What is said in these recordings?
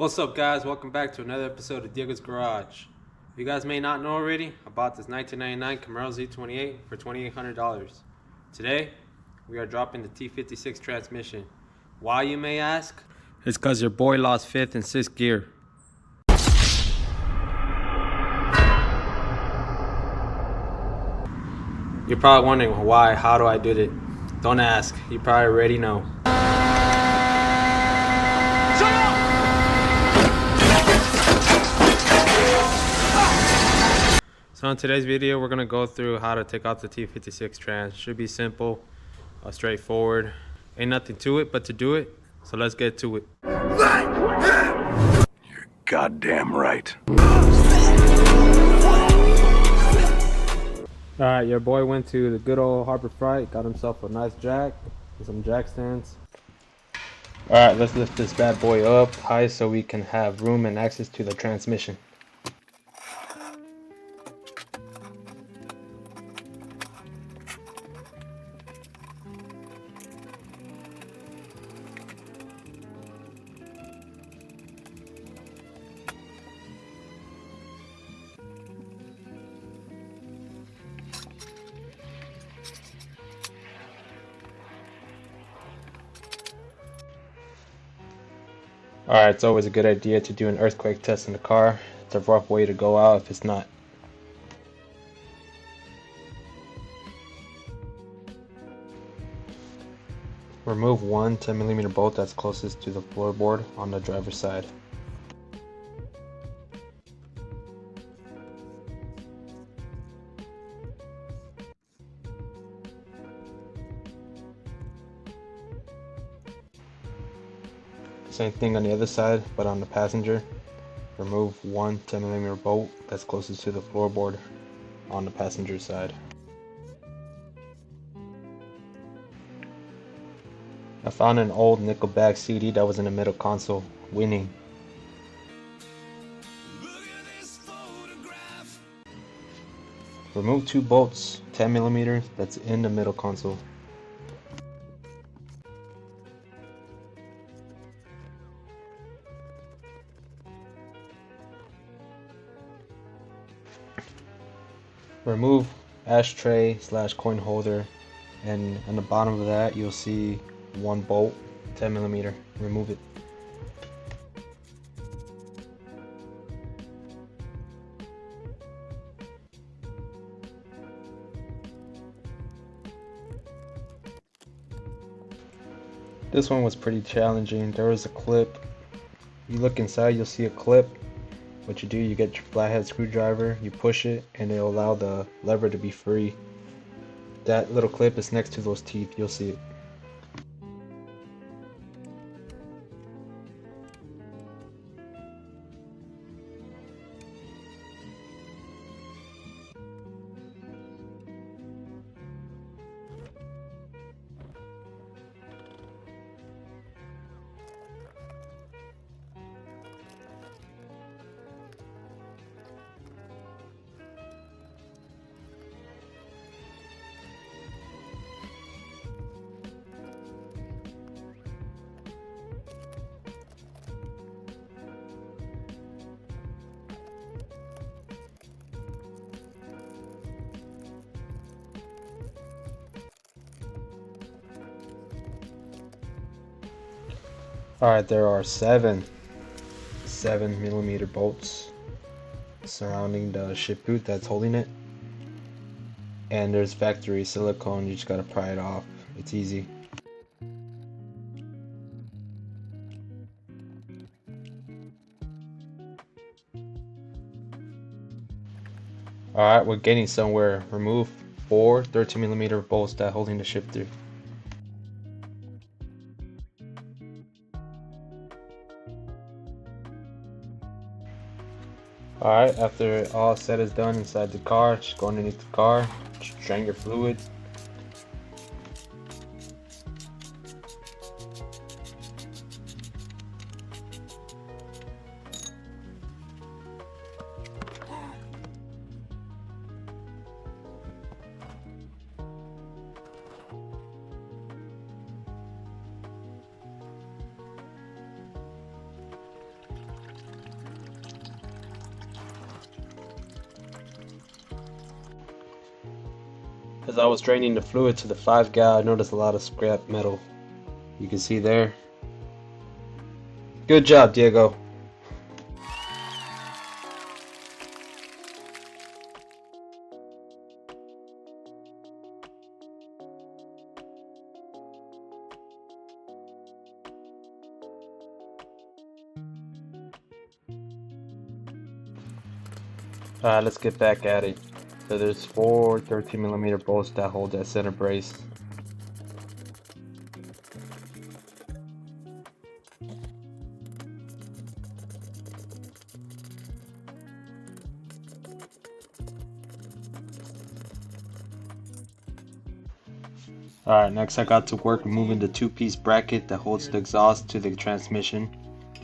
What's up, guys? Welcome back to another episode of Diego's Garage. You guys may not know already, I bought this 1999 Camaro Z28 for $2,800. Today, we are dropping the T56 transmission. Why, you may ask? It's because your boy lost 5th and 6th gear. You're probably wondering why, how do I do it? Don't ask, you probably already know. So in today's video, we're going to go through how to take out the T56 trans. Should be simple, straightforward. Ain't nothing to it but to do it. So let's get to it. You're goddamn right. Alright, your boy went to the good old Harbor Freight, got himself a nice jack and some jack stands. Alright, let's lift this bad boy up high so we can have room and access to the transmission. Alright, it's always a good idea to do an earthquake test in the car. It's a rough way to go out if it's not. Remove one 10mm bolt that's closest to the floorboard on the driver's side. Same thing on the other side, but on the passenger. Remove one 10mm bolt that's closest to the floorboard on the passenger side. I found an old Nickelback CD that was in the middle console, Winning. Remove two bolts, 10mm, that's in the middle console. Remove ashtray / coin holder, and on the bottom of that you'll see one bolt, 10mm. Remove it. This one was pretty challenging. There was a clip. You look inside, you'll see a clip. What you do, you get your flathead screwdriver, you push it, and it'll allow the lever to be free. That little clip is next to those teeth, you'll see it. Alright, there are 7mm bolts surrounding the ship boot that's holding it. And there's factory silicone, you just gotta pry it off. It's easy. Alright, we're getting somewhere. Remove 4 13mm bolts that holding the ship through. Alright, after all set is done inside the car, just go underneath the car, just drain your fluid. As I was draining the fluid to the 5 gal, I noticed a lot of scrap metal. You can see there. Good job, Diego. Alright, let's get back at it. So there's 4 13mm bolts that hold that center brace. Alright, next I got to work removing the 2-piece bracket that holds the exhaust to the transmission.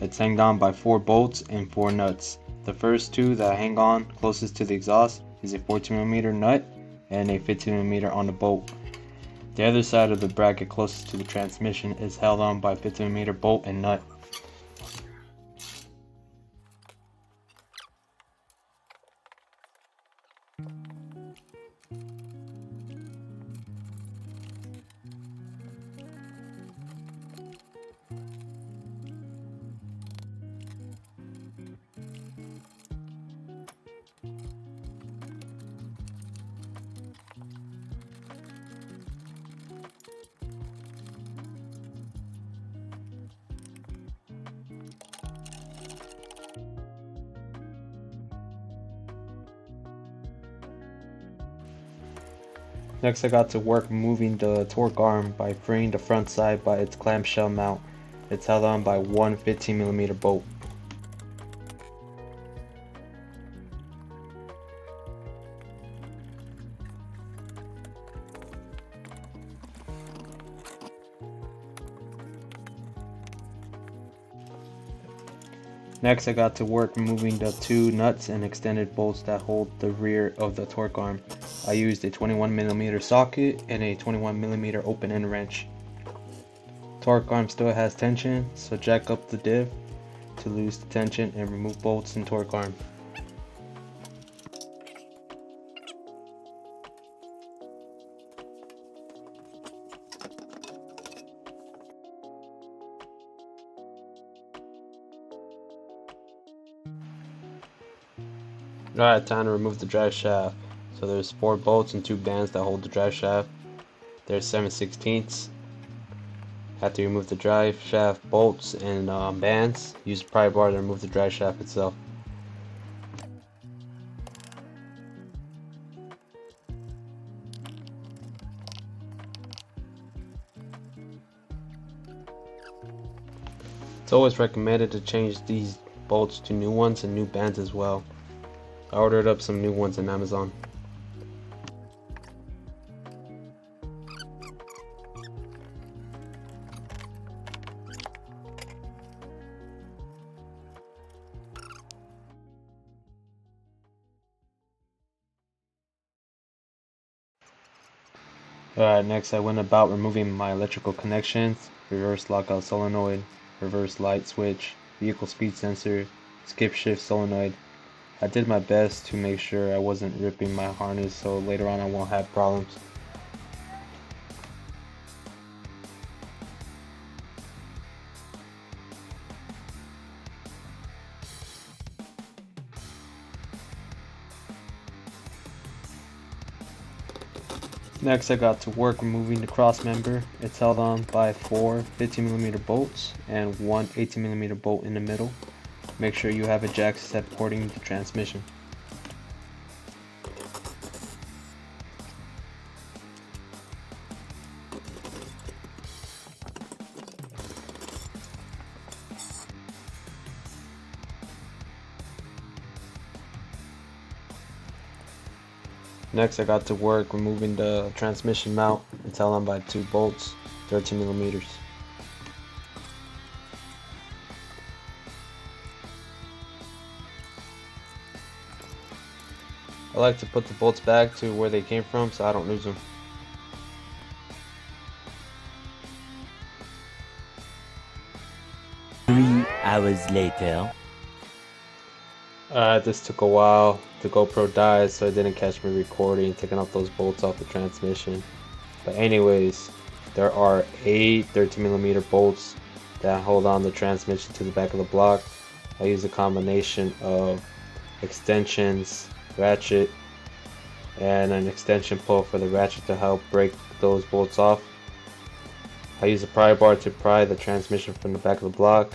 It's hanged on by 4 bolts and 4 nuts. The first 2 that hang on closest to the exhaust is a 14mm nut and a 15mm on the bolt. The other side of the bracket closest to the transmission is held on by a 15mm bolt and nut. Next I got to work moving the torque arm by freeing the front side by its clamshell mount. It's held on by one 15mm bolt. Next I got to work removing the 2 nuts and extended bolts that hold the rear of the torque arm. I used a 21mm socket and a 21mm open end wrench. Torque arm still has tension, so jack up the div to lose the tension and remove bolts and torque arm. Alright, time to remove the drive shaft. So there's 4 bolts and 2 bands that hold the drive shaft. There's 7/16. After you remove the drive shaft bolts and bands, use a pry bar to remove the drive shaft itself. It's always recommended to change these bolts to new ones and new bands as well. I ordered up some new ones on Amazon. Alright, next I went about removing my electrical connections, reverse lockout solenoid, reverse light switch, vehicle speed sensor, skip shift solenoid. I did my best to make sure I wasn't ripping my harness so later on I won't have problems. Next I got to work removing the cross member. It's held on by 4 15mm bolts and one 18mm bolt in the middle. Make sure you have a jack supporting the transmission. Next I got to work removing the transmission mount. It's held on by 2 bolts, 13mm. I like to put the bolts back to where they came from so I don't lose them. Three hours later. This took a while. The GoPro died, so it didn't catch me recording, taking off those bolts off the transmission. But anyways, there are 8 13mm bolts that hold on the transmission to the back of the block. I use a combination of extensions, ratchet, and an extension pull for the ratchet to help break those bolts off. I use a pry bar to pry the transmission from the back of the block,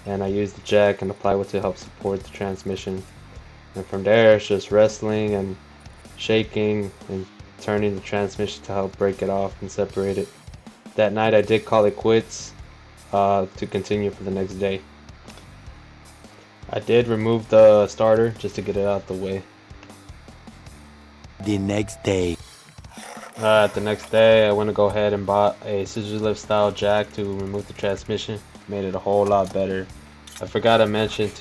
and I use the jack and the plywood to help support the transmission. And from there, it's just wrestling and shaking and turning the transmission to help break it off and separate it. That night I did call it quits to continue for the next day. I did remove the starter just to get it out the way. The next day. The next day I went to go ahead and bought a scissor lift style jack to remove the transmission. Made it a whole lot better. I forgot to mention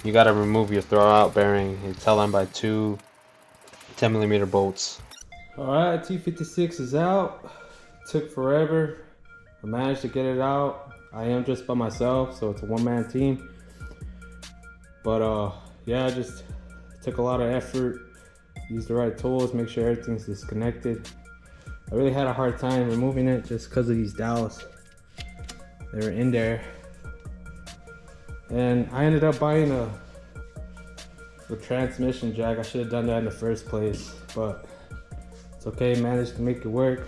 you gotta remove your throwout bearing. It's held on by 2 10mm bolts. Alright, T56 is out. Took forever. I managed to get it out. I am just by myself, so it's a one-man team. But yeah, just took a lot of effort. Use the right tools, make sure everything's disconnected. I really had a hard time removing it just because of these dowels. They were in there. And I ended up buying a transmission jack. I should have done that in the first place, but it's okay, managed to make it work.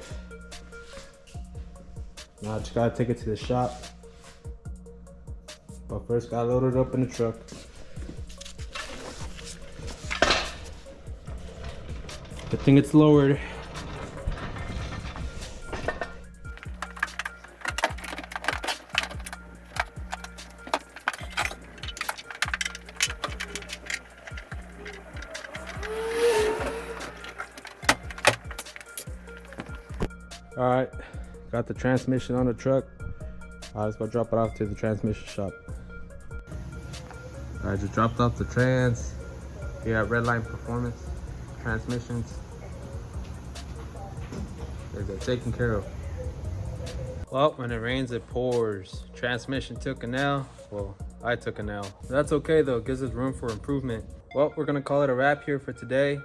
Now I just gotta take it to the shop. But first gotta load it up in the truck. Good thing it's lowered. Alright, got the transmission on the truck. Let's go drop it off to the transmission shop. Alright, just dropped off the trans here at Redline Performance Transmissions. They're taken care of. Well, when it rains, it pours. Transmission took an L. Well, I took an L. That's okay though, it gives us room for improvement. Well, we're gonna call it a wrap here for today.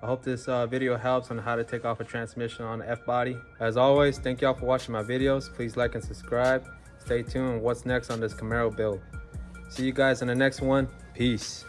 I hope this video helps on how to take off a transmission on the F body. As always, thank y'all for watching my videos. Please like and subscribe. Stay tuned on what's next on this Camaro build. See you guys in the next one. Peace.